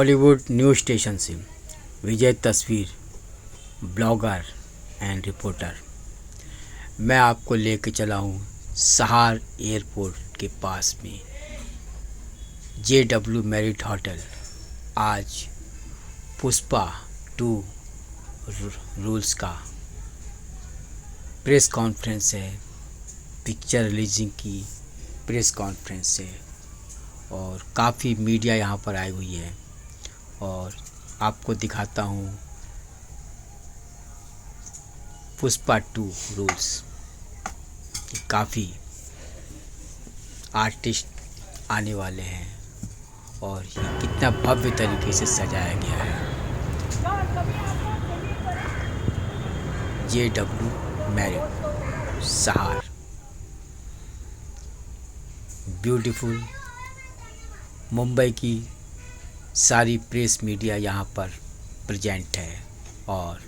Bollywood news station से विजय तस्वीर, blogger and reporter. मैं आपको लेके चला हूँ सहार एयरपोर्ट के पास में JW मैरिट होटल। आज पुष्पा 2 रूल्स का प्रेस कॉन्फ्रेंस है, पिक्चर रिलीजिंग की प्रेस कॉन्फ्रेंस है और काफ़ी मीडिया यहाँ पर आई हुई है और आपको दिखाता हूँ पुष्पा 2 रूल्स। काफ़ी आर्टिस्ट आने वाले हैं और ये कितना भव्य तरीके से सजाया गया है। JW मैरिट सहार, ब्यूटीफुल। मुंबई की सारी प्रेस मीडिया यहाँ पर प्रेजेंट है और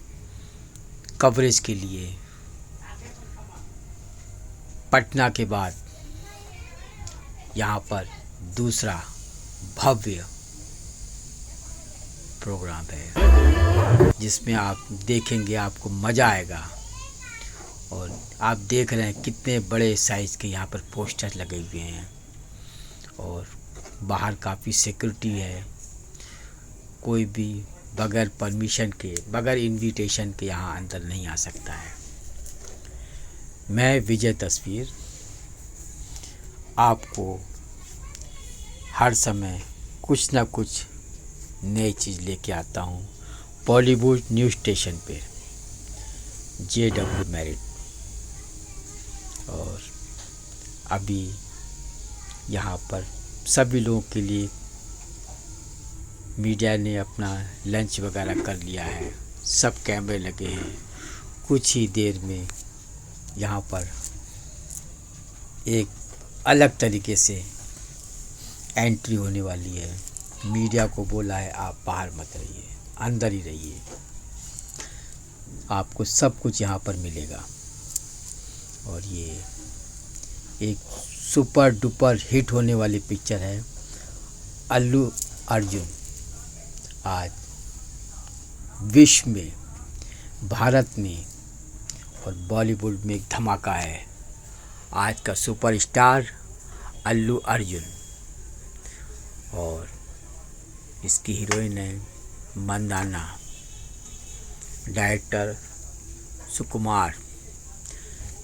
कवरेज के लिए पटना के बाद यहाँ पर दूसरा भव्य प्रोग्राम है जिसमें आप देखेंगे, आपको मज़ा आएगा। और आप देख रहे हैं कितने बड़े साइज़ के यहाँ पर पोस्टर लगे हुए हैं और बाहर काफ़ी सिक्योरिटी है। कोई भी बगैर परमिशन के, बगैर इनविटेशन के यहाँ अंदर नहीं आ सकता है। मैं विजय तस्वीर आपको हर समय कुछ ना कुछ नई चीज़ लेके आता हूँ बॉलीवुड न्यूज़ स्टेशन पे JW मैरिट। और अभी यहाँ पर सभी लोगों के लिए मीडिया ने अपना लंच वगैरह कर लिया है, सब कैमरे लगे हैं। कुछ ही देर में यहाँ पर एक अलग तरीके से एंट्री होने वाली है। मीडिया को बोला है आप बाहर मत रहिए, अंदर ही रहिए, आपको सब कुछ यहाँ पर मिलेगा। और ये एक सुपर डुपर हिट होने वाली पिक्चर है अल्लू अर्जुन। आज विश्व में, भारत में और बॉलीवुड में एक धमाका है। आज का सुपरस्टार अल्लू अर्जुन और इसकी हीरोइन है मंदाना, डायरेक्टर सुकुमार,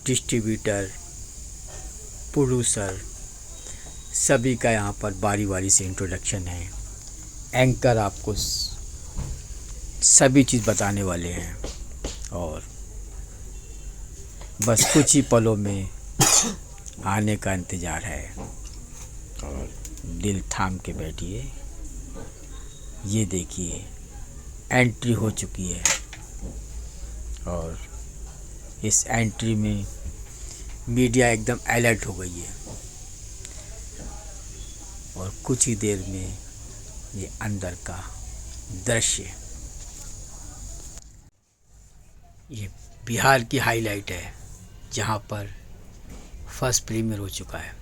डिस्ट्रीब्यूटर, प्रोड्यूसर, सभी का यहाँ पर बारी बारी से इंट्रोडक्शन है। एंकर आपको सभी चीज़ बताने वाले हैं और बस कुछ ही पलों में आने का इंतज़ार है। और दिल थाम के बैठिए, ये देखिए एंट्री हो चुकी है और इस एंट्री में मीडिया एकदम अलर्ट हो गई है और कुछ ही देर में ये अंदर का दृश्य। ये बिहार की हाईलाइट है जहाँ पर फर्स्ट प्रीमियर हो चुका है।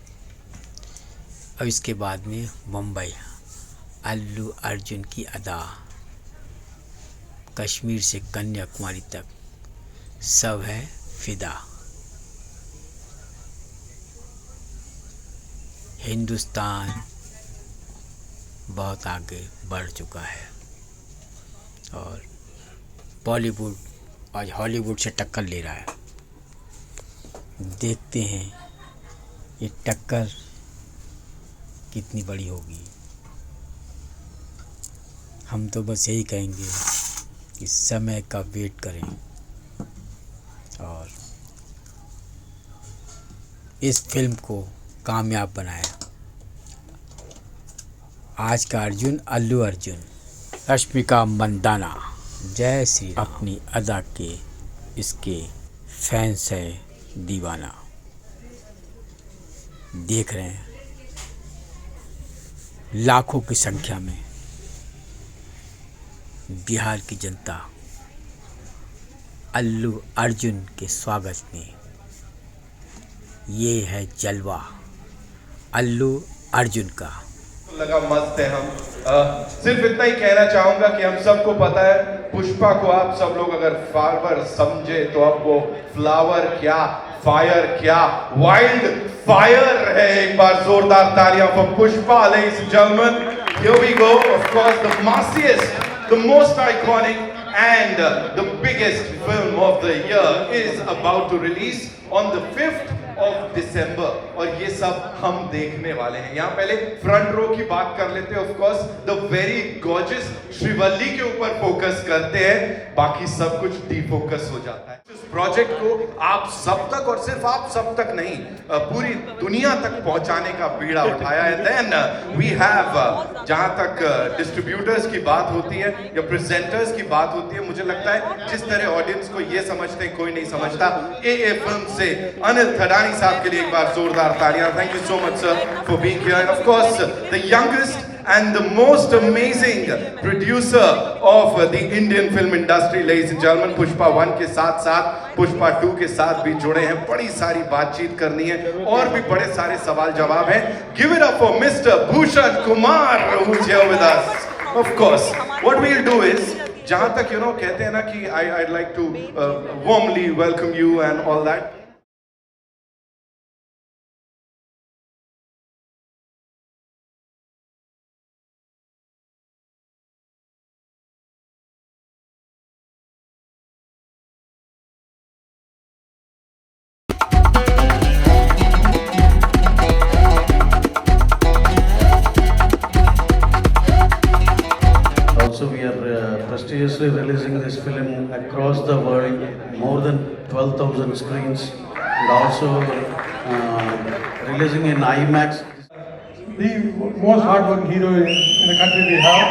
अब इसके बाद में मुंबई, अल्लू अर्जुन की अदा, कश्मीर से कन्याकुमारी तक सब है फिदा। हिंदुस्तान बहुत आगे बढ़ चुका है और बॉलीवुड आज हॉलीवुड से टक्कर ले रहा है। देखते हैं ये टक्कर कितनी बड़ी होगी। हम तो बस यही कहेंगे कि समय का वेट करें और इस फिल्म को कामयाब बनाएं। आज का अर्जुन अल्लू अर्जुन, रश्मिका मंदाना, जय श्री राम। अपनी अदा के इसके फैंस है दीवाना। देख रहे हैं लाखों की संख्या में बिहार की जनता अल्लू अर्जुन के स्वागत में। ये है जलवा अल्लू अर्जुन का। लगा मस्त है हम। सिर्फ इतना ही कहना चाहूंगा कि हम सबको पता है पुष्पा को आप सब लोग अगर फ्लावर समझे तो अब वो फ्लावर क्या, फायर क्या, वाइल्ड फायर है। एक बार जोरदार तालियां for Pushpa, ladies and gentlemen. Here we go, of course the massiest, the most iconic and the biggest film of the year is about to release on the 5th of December और ये सब हम देखने वाले हैं। यहाँ पहले फ्रंट रो की बात कर लेते हैं। Of course the very gorgeous Srivalli के ऊपर फोकस करते हैं, बाकी सब कुछ डिफोकस हो जाता है। इस प्रोजेक्ट को आप सब तक और सिर्फ आप सब तक नहीं, पूरी दुनिया तक पहुंचाने का बीड़ा उठाया है। देन वी हैव, जहां तक डिस्ट्रीब्यूटर्स की बात होती है या प्रेजेंटर्स की बात होती है, मुझे लगता है जिस तरह ऑडियंस को ये समझते हैं कोई नहीं समझता, ए फिल्म से अनिल थडानी साहब के लिए एक बार जोरदार तालियां। Thank you so much sir for being here. End of course the youngest and the most amazing producer of the Indian film industry, ladies and gentlemen, Pushpa 1 के साथ साथ पुष्पा 2 के साथ भी जुड़े हैं। बड़ी सारी बातचीत करनी है और भी बड़े सारे सवाल जवाब हैं। Give it up for Mr. Bhushan Kumar who's here with us. Of course, what we'll do is, जहां तक कहते हैं ना कि I'd like to warmly welcome you and all that. Also, we are prestigiously releasing this film across the world, more than 12,000 screens, and also releasing in IMAX. The most hard-working hero in the country we have,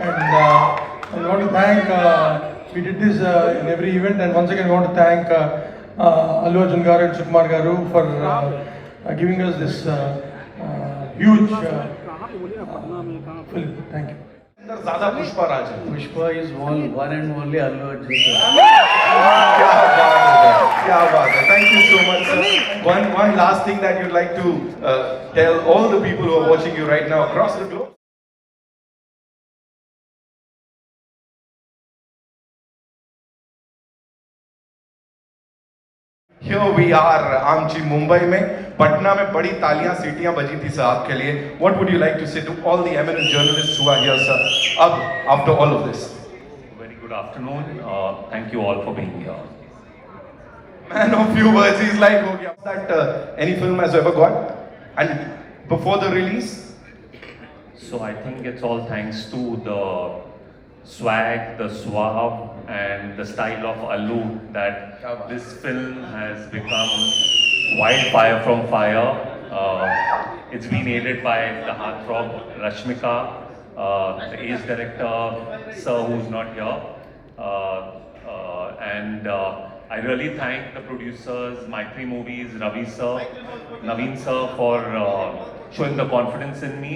and I want to thank. We did this in every event, and once again, I want to thank Allu Arjun garu and Sukumar garu for giving us this huge film. Thank you. अंदर ज्यादा पुष्पा राज है। Pushpa is one and only Allu Arjun sir. क्या बात है, क्या बात है। Thank you so much sir. One last thing that you'd like to tell all the people who are watching you right now across the globe. Here we are, आमची मुंबई में, पटना में बड़ी तालियां सीटियां बजी थी सर आपके लिए। What would you like to say to all the eminent journalists who are here, sir? Ab, after all of this. Very good afternoon. Thank you all for being here. Man of few words, he's like, हो गया that any film has ever got, and before the release. So I think it's all thanks to the swag, the suave, and the style of Allu that this film has become wildfire from fire. It's been aided by the heartthrob Rashmika, the ace director, sir, who's not here. And I really thank the producers, Maitri Movies, Ravi sir, Naveen sir for showing the confidence in me.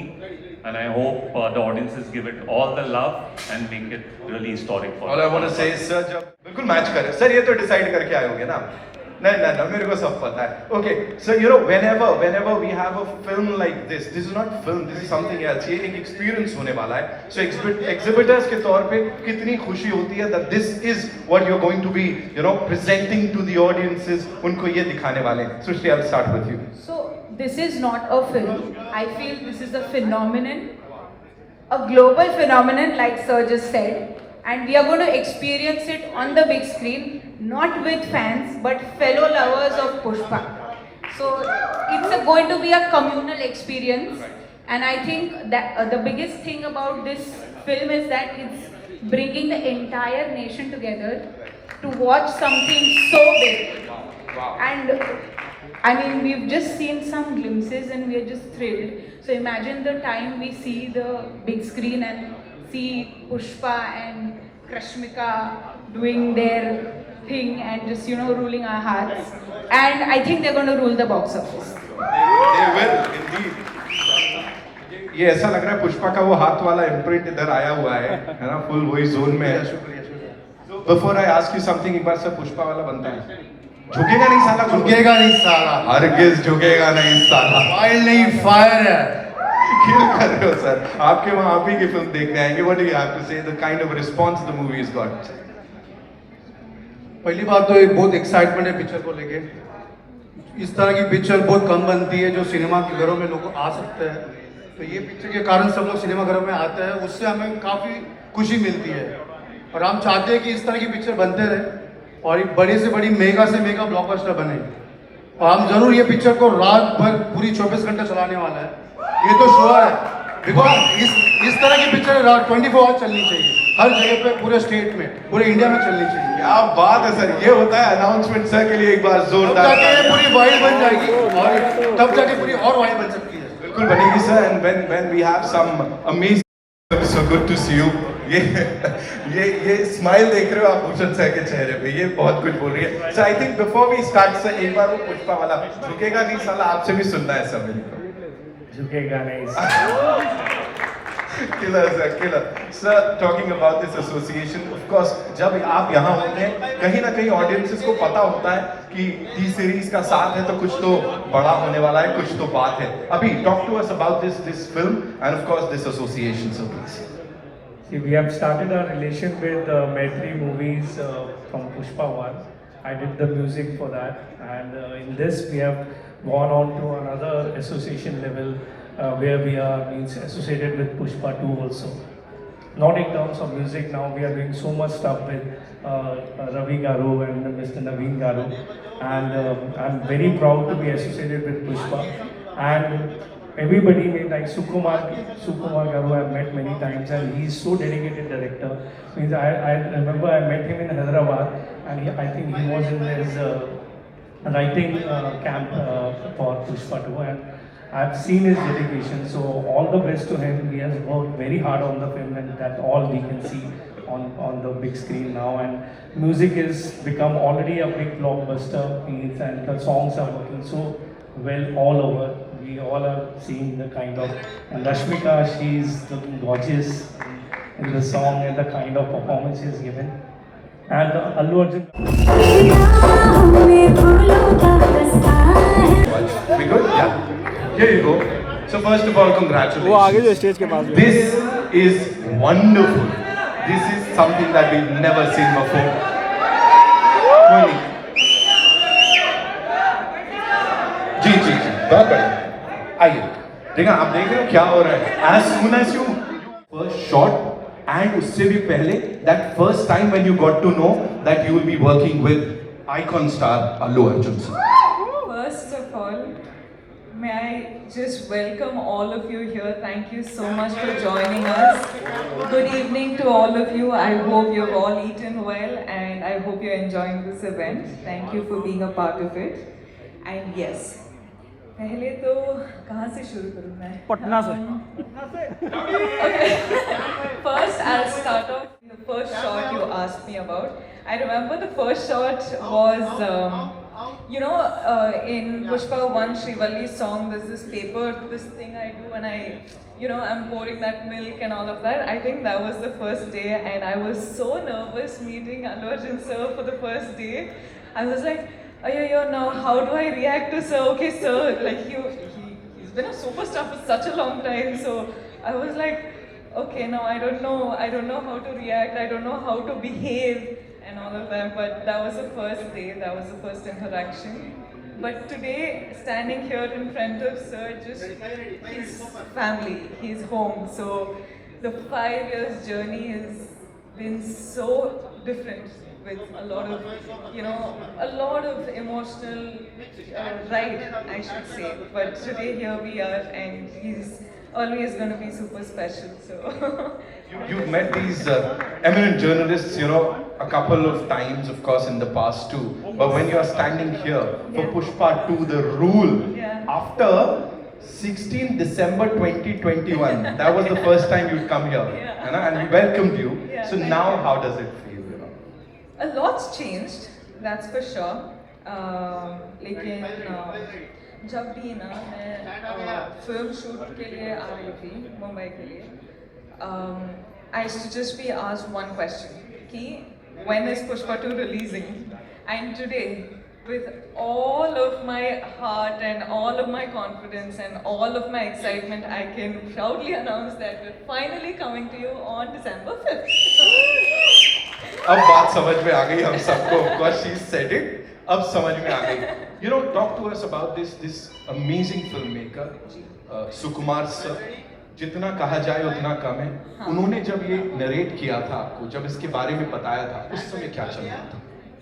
And I hope the audiences give it all the love and make it really historic for All I want to say is sir, जब बिल्कुल match करे sir, ये तो decide करके आए होंगे ना? नहीं मेरे को सब पता है। Okay, so whenever we have a film like this is not film, this is something else. ये एक experience होने वाला है। So exhibitors के तौर पे कितनी खुशी होती है that this is what you're going to be, presenting to the audiences, उनको ये दिखाने वाले हैं। Srishti, I'll start with you. So this is not a film. I feel this is a phenomenon, a global phenomenon, like Sir just said. And we are going to experience it on the big screen, not with fans, but fellow lovers of Pushpa. So it's going to be a communal experience. And I think that the biggest thing about this film is that it's bringing the entire nation together to watch something so big. And I mean, we've just seen some glimpses and we're just thrilled. So imagine the time we see the big screen and see Pushpa and Rashmika doing their thing and just ruling our hearts. And I think they're going to rule the box office. They will indeed. ये ऐसा लग रहा है पुष्पा का वो हाथ वाला imprint इधर आया हुआ है ना, फुल वही जोन में है। Before I ask you something, एक बार से पुष्पा वाला बनता है। झुकेगा नहीं साला, झुकेगा नहीं साला, हरगिज झुकेगा नहीं साला। फाइल नहीं फायर है। किल कर रहे हो सर, आपके वहाँ आप ही की फिल्म देखने आएंगे. What do you have to say? The kind of response the movie has got. पहली बात तो एक बहुत एक्साइटमेंट है पिक्चर को लेके. इस तरह की पिक्चर बहुत कम बनती है जो सिनेमा के घरों में लोग आ सकते हैं. तो ये पिक्चर के कारण सब लोग सिनेमा घरों में आते हैं, उससे हमें काफ़ी खुशी मिलती है. और हम चाहते हैं कि इस तरह की पिक्चर बनते रहे और एक बड़े से बड़ी मेगा से मेगा ब्लॉकबस्टर बने. और हम जरूर ये पिक्चर को रात भर पूरी 24 घंटे चलाने वाला है, ये तो श्योर है. बिकॉज इस तरह की पिक्चर 24 आवर चलनी चाहिए हर जगह पे, पूरे स्टेट में, पूरे इंडिया में चलनी चाहिए. क्या बात है सर, ये होता है अनाउंसमेंट सर के लिए एक बार तब जोरदार. जाके ये पूरी वाइड बन जाएगी और तब जाके पूरी और वाइड बन सकती है. बिल्कुल बनेगी sir. And when we have some amazing, so good to see you. ये स्माइल देख रहे हो आप भूषण सर के चेहरे पे, ये बहुत कुछ बोल रही है. Sir I think before we start sir एक बार वो पुष्पा वाला झुकेगा नहीं साला आपसे भी सुनना है सर मेरे को. झुकेगा नहीं. Killer sir, killer. Sir, talking about this association, of course, जब आप यहाँ होते हैं, कहीं ना कहीं audiences को पता होता है कि टी सीरीज का साथ है तो कुछ तो बड़ा होने वाला है, कुछ तो बात है. अभी talk to us about this film and of course this association, so please. See, we have started our relation with Maitri Movies from Pushpa 1. I did the music for that, and in this we have gone on to another association level where we are associated with Pushpa 2 also. Not in terms of music, now we are doing so much stuff with Ravi Garu and Mr. Naveen Garu, and I'm very proud to be associated with Pushpa. And everybody like Sukumar Garu I've met many times, and he's so dedicated director. Means I remember I met him in Hyderabad, and I think he was in his writing camp for Pushpa 2, and I've seen his dedication. So all the best to him. He has worked very hard on the film, and that all we can see on the big screen now. And music has become already a big blockbuster, and the songs are working so well all over. We all are seeing the kind of, and Rashmika, she's looking gorgeous in the song and the kind of performance she's given. And Allu Arjun. We good? Yeah. Here you go. So first of all, congratulations. वो आगे जो stage के पास में. This is wonderful. This is something that we've never seen before. कोई नहीं. जी बहुत बढ़िया. आइए देखा, आप देख रहे हो क्या हो रहा है. As soon as you first shot, and उससे भी पहले, that first time when you got to know that you will be working with icon star Allu Arjun sir. First of all, may I just welcome all of you here. Thank you so much for joining us. Good evening to all of you. I hope you've all eaten well, and I hope you're enjoying this event. Thank you for being a part of it. And yes, पहले तो कहाँ से शुरू करूँ मैं? पटना से. Okay. First, I'll start off the first shot you asked me about. I remember the first shot was, in Pushpa 1 Srivalli's song, there's this paper, this thing I do, and I'm pouring that milk and all of that. I think that was the first day, and I was so nervous meeting Allu Arjun sir for the first day. I was like, now how do I react to sir? Okay, sir, like he's been a superstar for such a long time, so I was like, okay, now I don't know how to react, I don't know how to behave and all of that. But that was the first day, that was the first interaction. But today, standing here in front of sir, just his family, his home. So the 5 years journey has been so different, with a lot of emotional ride, I should say. But today here we are, and he's always going to be super special. So You've met these eminent journalists, a couple of times, of course, in the past too. But when you are standing here for Pushpa 2, The Rule, after 16 December 2021, that was the first time you'd come here, and we welcomed you. So now, how does it feel? a lot's changed, that's for sure. लेकिन जब भी ना मैं film shoot के लिए आ रही थी मुंबई के लिए, I used to just be asked one question कि when is Pushpa 2 releasing? And today with all of my heart and all of my confidence and all of my excitement, I can proudly announce that we're finally coming to you on December 5th. अब बात समझ में आ गई हम सबको. Of course, she said it. अब समझ में आ गई. You know, talk to us about this amazing filmmaker, Sukumar sir. जितना कहा जाए उतना कम है. उन्होंने जब ये नरेट किया था आपको, जब इसके बारे में बताया था, उस समय क्या चल रहा था?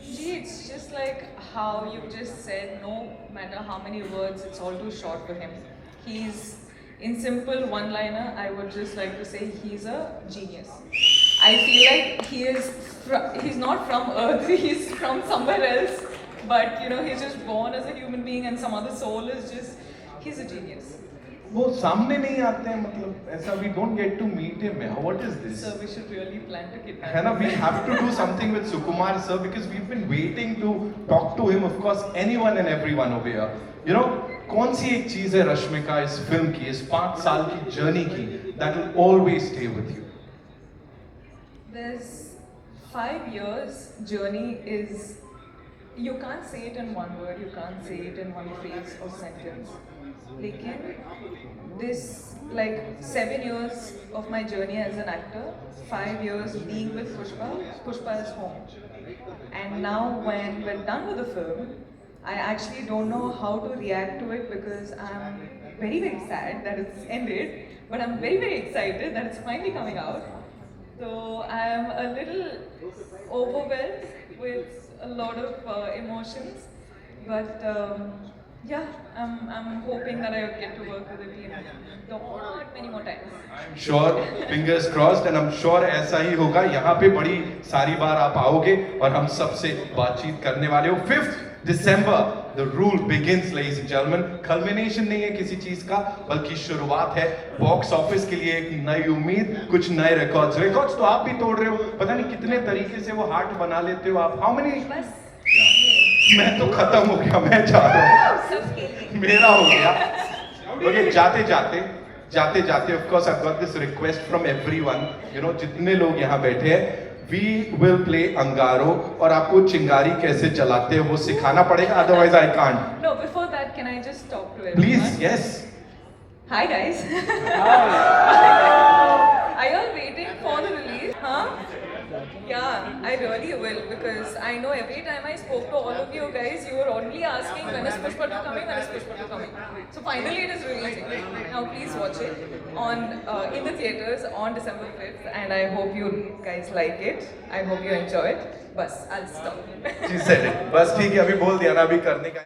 Gee, it's just like how you just said, no matter how many words, it's all too short for him. He's, in simple one-liner, I would just like to say he's a genius. I feel like he's not from Earth, he's from somewhere else. But, you know, he's just born as a human being and some other soul is just, he's a genius. वो सामने नहीं आते हैं, मतलब ऐसा we don't get to meet him. What is this? So we should really plan to kidnap है ना, him. we have to do something with Sukumar sir because we've been waiting to talk to him. Of course, anyone and everyone over here. You know, कौन सी एक चीज है रश्मिका इस film की, इस 5 साल की जर्नी की, that will always stay with you? There's 5 years journey is, you can't say it in one word, you can't say it in one phrase or sentence. Lekin, this like 7 years of my journey as an actor, 5 years being with Pushpa is home. And now when we're done with the film, I actually don't know how to react to it because I'm very, very sad that it's ended, but I'm very, very excited that it's finally coming out. So I'm a little overwhelmed with a lot of emotions, but yeah, I'm hoping that I get to work with the team not many more times. I'm sure, fingers crossed, and I'm sure ऐसा ही होगा. यहाँ पे बड़ी सारी बार आप आओगे और हम सबसे बातचीत करने वाले हो. 5th December, the rule begins, ladies and gentlemen. Culmination नहीं है किसी चीज का, बल्कि शुरुआत है. बॉक्स ऑफिस के लिए एक नई उम्मीद, कुछ नए रिकॉर्ड्स तो आप भी तोड़ रहे हो. पता नहीं कितने तरीके से वो हार्ट बना लेते हो आप. How many? बस मैं तो खत्म हो गया, मैं जा रहा हूँ, मेरा हो गया. ओके, जाते जाते of course I've got this request from everyone, you know, जितने लोग यहाँ बैठे हैं, we will play अंगारो और आपको चिंगारी कैसे चलाते हैं वो सिखाना पड़ेगा, otherwise I can't. No, before that, can I just talk to everyone? Please, yes. Hi guys. Are you all waiting for the release? Huh? Yeah, I really will because I know every time I spoke to all of you guys, you were only asking when is Pushpa 2 coming, when is Pushpa 2 coming. So finally it is releasing. Now please watch it on in the theaters on December 5th and I hope you guys like it. I hope you enjoy it. Bas, I'll stop. She said it. बस ठीक है, अभी बोल दिया ना, अभी करने का.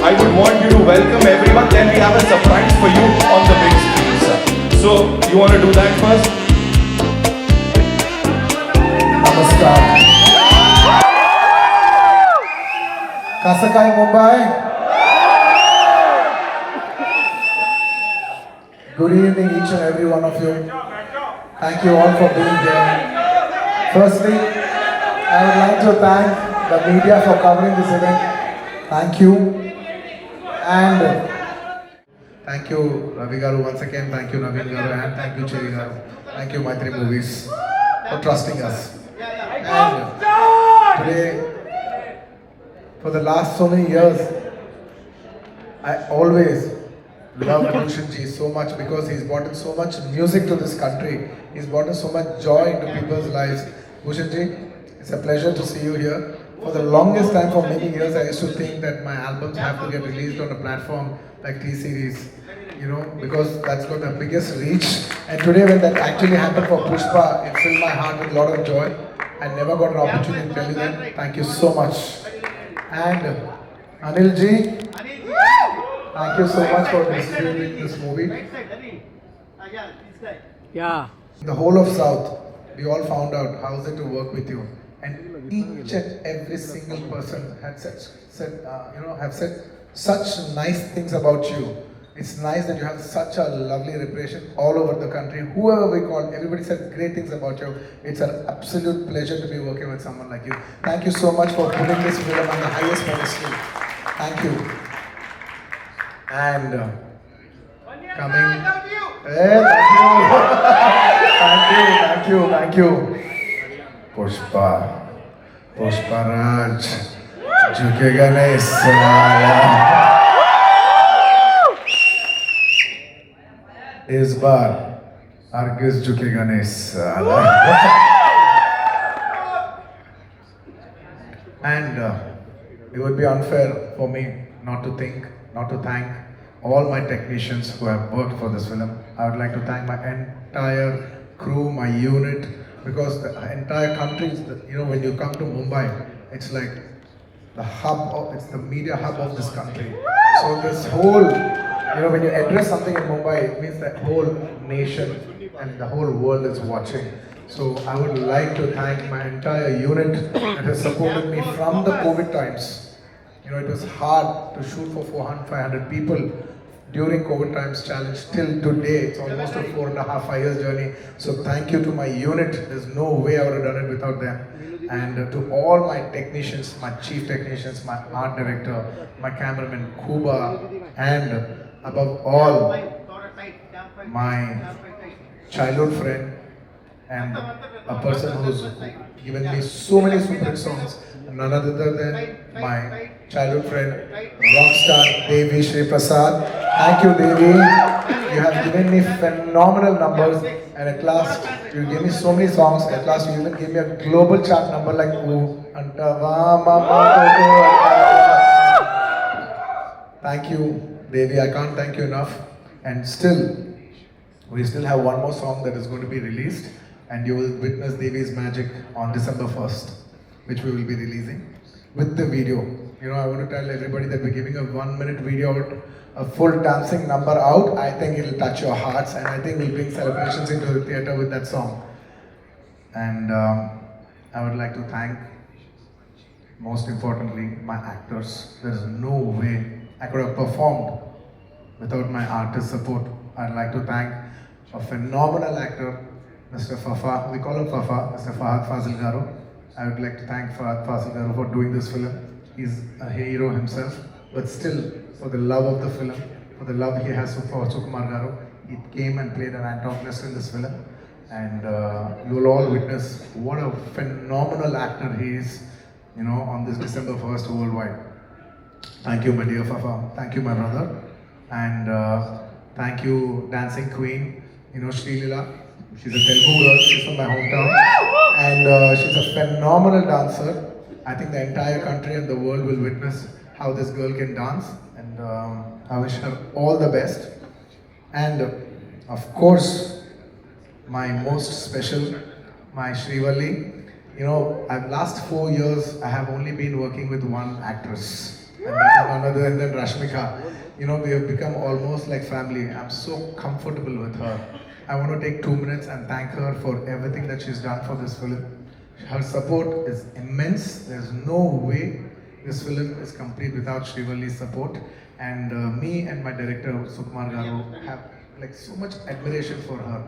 I would want you to welcome everyone. Then we have a surprise for you on the big screen, sir. So, you want to do that first? नमस्कार. कसं काय Mumbai? Good evening, each and every one of you. Thank you all for being here. Firstly, I would like to thank the media for covering this event. Thank you. And thank you, Ravi Garu, once again. Thank you, Naveen Garu, and thank you, Chiri Garu. Thank you, Maitri Movies, for trusting us. And today, for the last so many years, I always loved Bhushan Ji so much because he's brought in so much music to this country. He's brought in so much joy into people's lives. Bhushan Ji, it's a pleasure to see you here. For the longest time, for many years, I used to think that my albums have to get released on a platform like T-Series, you know, because that's got the biggest reach. And today, when that actually happened for Pushpa, it filled my heart with a lot of joy. I never got an opportunity to tell you that. Thank you so much. And Anil ji, thank you so much for distributing this movie. Yeah. The whole of South, we all found out how is it to work with you, and each and every single person had have said such nice things about you. It's nice that you have such a lovely reputation all over the country. Whoever we called, everybody said great things about you. It's an absolute pleasure to be working with someone like you. Thank you so much for putting this film on the highest pedestal. Thank you. And coming. Hey, thank you. Pushpa Raj, झुकेगा नहीं साला. इस बार हरगिज़ झुकेगा नहीं साला. And it would be unfair for me not to thank all my technicians who have worked for this film. I would like to thank my entire crew, my unit, because the entire country is, when you come to Mumbai, it's like it's the media hub of this country. So this whole, when you address something in Mumbai, it means that whole nation and the whole world is watching. So I would like to thank my entire unit that has supported me from the COVID times. It was hard to shoot for 400-500 people during COVID times challenge till today. It's almost a 4.5 years journey. So thank you to my unit. There's no way I would have done it without them. And to all my technicians, my chief technicians, my art director, my cameraman Kuba, and above all, my childhood friend and a person who's given me so many super hit songs, none other than my childhood friend, rockstar Devi Shri Prasad. Thank you, Devi. You have given me phenomenal numbers, and at last you gave me so many songs. At last you even gave me a global chart number like "Ooh Anta Va Mama." Thank you, Devi. I can't thank you enough. And we still have one more song that is going to be released, and you will witness Devi's magic on December 1st, which we will be releasing with the video. I want to tell everybody that we're giving a 1-minute video out, a full dancing number out. I think it'll touch your hearts, and I think we'll bring celebrations into the theater with that song. And I would like to thank, most importantly, my actors. There is no way I could have performed without my artist support. I'd like to thank a phenomenal actor, Mr. Fafa. We call him Fafa, Mr. Fahad Fazil Garu. I would like to thank Fahad Fazil Garu for doing this film. He's a hero himself, but still, for the love of the film, for the love he has for Sukumar Garu, he came and played an antagonist in this film. And you will all witness what a phenomenal actor he is, on this December 1st worldwide. Thank you, my dear Fafa. Thank you, my brother. And thank you, Dancing Queen, Sri Leela. She's a Telugu girl, she's from my hometown. And she's a phenomenal dancer. I think the entire country and the world will witness how this girl can dance. And I wish her all the best. And of course, my most special, my Shrivalli. Last 4 years, I have only been working with one actress. And that is none other than Rashmika. We have become almost like family. I'm so comfortable with her. I want to take 2 minutes and thank her for everything that she's done for this film. Her support is immense. There's no way this film is complete without Shrivalli's support. And me and my director Sukumar Garu have so much admiration for her.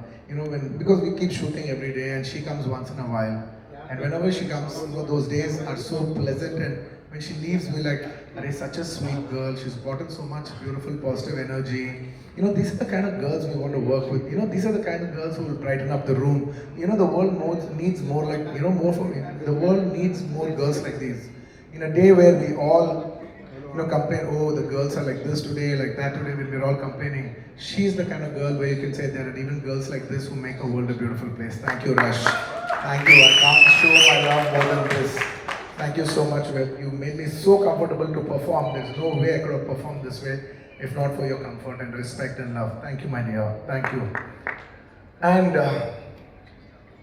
Because we keep shooting every day and she comes once in a while. And whenever she comes, those days are so pleasant, and when she leaves, we're like, "Arey, such a sweet girl. She's gotten so much beautiful, positive energy." These are the kind of girls we want to work with. These are the kind of girls who will brighten up the room. The world needs more the world needs more girls like these. In a day where we all, complain, oh, the girls are like this today, like that today, when we're all complaining. She's the kind of girl where you can say there are even girls like this who make the world a beautiful place. Thank you, Rash. Thank you. I can't show my love more than this. Thank you so much. You made me so comfortable to perform. There's no way I could have performed this way if not for your comfort and respect and love. Thank you, my dear. Thank you. And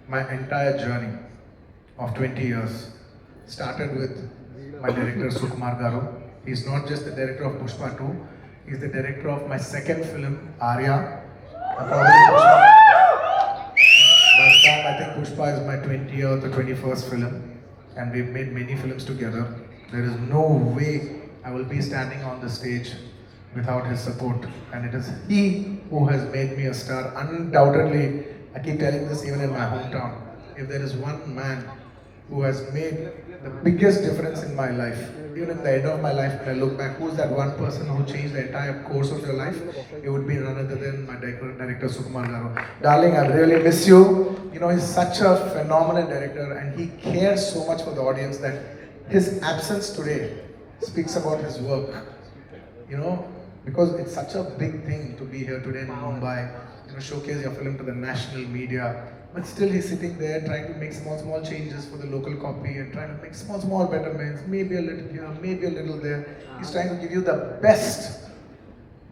my entire journey of 20 years, started with my director Sukumar Garu. He's not just the director of Pushpa 2, he's the director of my second film, Arya. By the time I think Pushpa is my 20th or 21st film, and we've made many films together. There is no way I will be standing on the stage without his support, and it is he who has made me a star. Undoubtedly, I keep telling this even in my hometown, if there is one man who has made the biggest difference in my life, even at the end of my life, when I look back, who's that one person who changed the entire course of your life? It would be none other than my director Sukumar Garu. Darling, I really miss you. You know, he's such a phenomenal director, and he cares so much for the audience that his absence today speaks about his work. You know, because it's such a big thing to be here today in Mumbai, you know, showcase your film to the national media. But still he's sitting there trying to make small changes for the local copy and trying to make small betterments, maybe a little here, maybe a little there. He's trying to give you the best.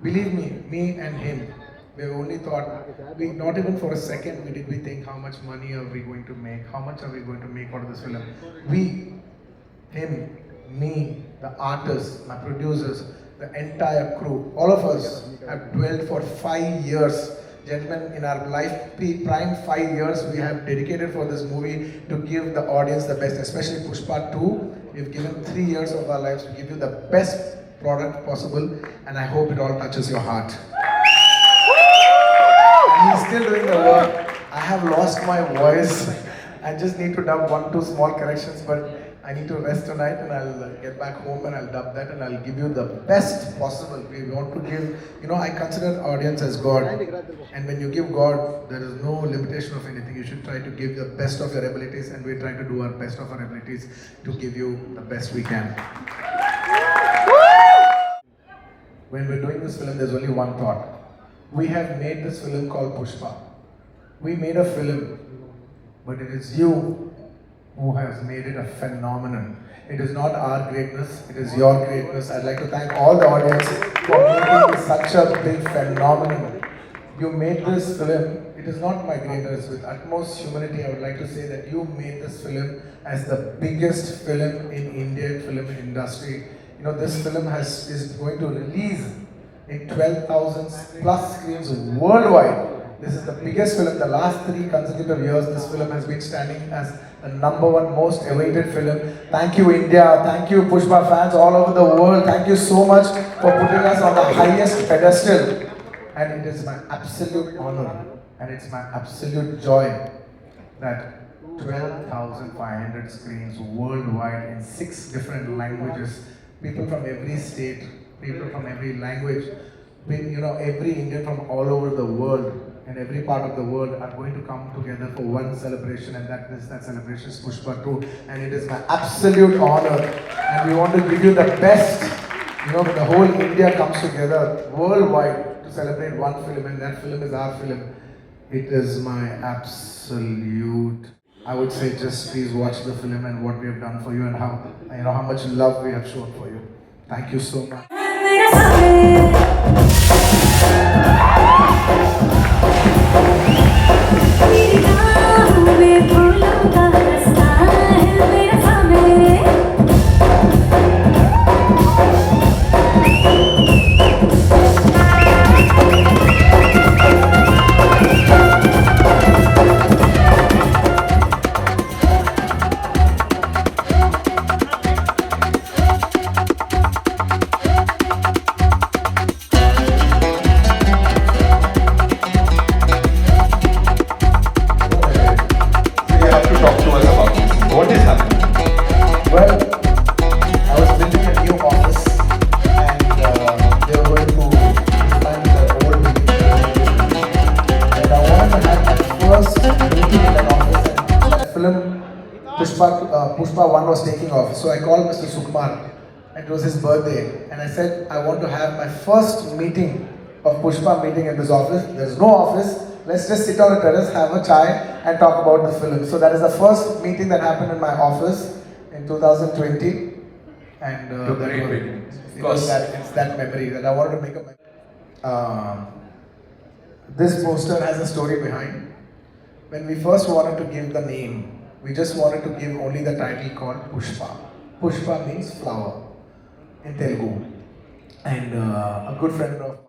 Believe me and him, we only thought, not even for a second did we think how much money are we going to make, how much are we going to make out of this film. We, him, me, the artists, my producers, the entire crew, all of us have dwelled for 5 years. Gentlemen, in our life, prime 5 years, we have dedicated for this movie to give the audience the best, especially Pushpa 2. We've given 3 years of our lives to give you the best product possible, and I hope it all touches your heart. And he's still doing the work. I have lost my voice. I just need to dub 1-2 small corrections, but I need to rest tonight, and I'll get back home and I'll dub that and I'll give you the best possible. We want to give, you know, I consider audience as God. And when you give God, there is no limitation of anything. You should try to give the best of your abilities, and we're trying to do our best of our abilities to give you the best we can. When we're doing this film, there's only one thought. We have made this film called Pushpa. We made a film, but it is you who has made it a phenomenon. It is not our greatness, it is your greatness. I'd like to thank all the audience for making it such a big phenomenon. You made this film, it is not my greatness. With utmost humility, I would like to say that you made this film as the biggest film in Indian film industry. You know, this film is going to release in 12,000 plus screens worldwide. This is the biggest film. The last 3 consecutive years, this film has been standing as the #1 most awaited film. Thank you, India. Thank you, Pushpa fans all over the world. Thank you so much for putting us on the highest pedestal. And it is my absolute honor and it's my absolute joy that 12,500 screens worldwide in 6 different languages, people from every state, people from every language, you know, every Indian from all over the world and every part of the world are going to come together for one celebration, and that celebration is Pushpa 2, and it is my absolute honor, and we want to give you the best. You know, the whole India comes together worldwide to celebrate one film, and that film is our film. It is my absolute, I would say, just please watch the film and what we have done for you, and how, you know, how much love we have shown for you. Thank you so much. Pushpa 1 was taking off, so I called Mr. Sukumar. It was his birthday, and I said I want to have my first meeting of Pushpa meeting in this office. There's no office. Let's just sit on the terrace, have a chai, and talk about the film. So that is the first meeting that happened in my office in 2020, and it's that memory that I wanted to make a memory. This poster has a story behind. When we first wanted to give the name, we just wanted to give only the title called Pushpa. Pushpa means flower in Telugu. And a good friend of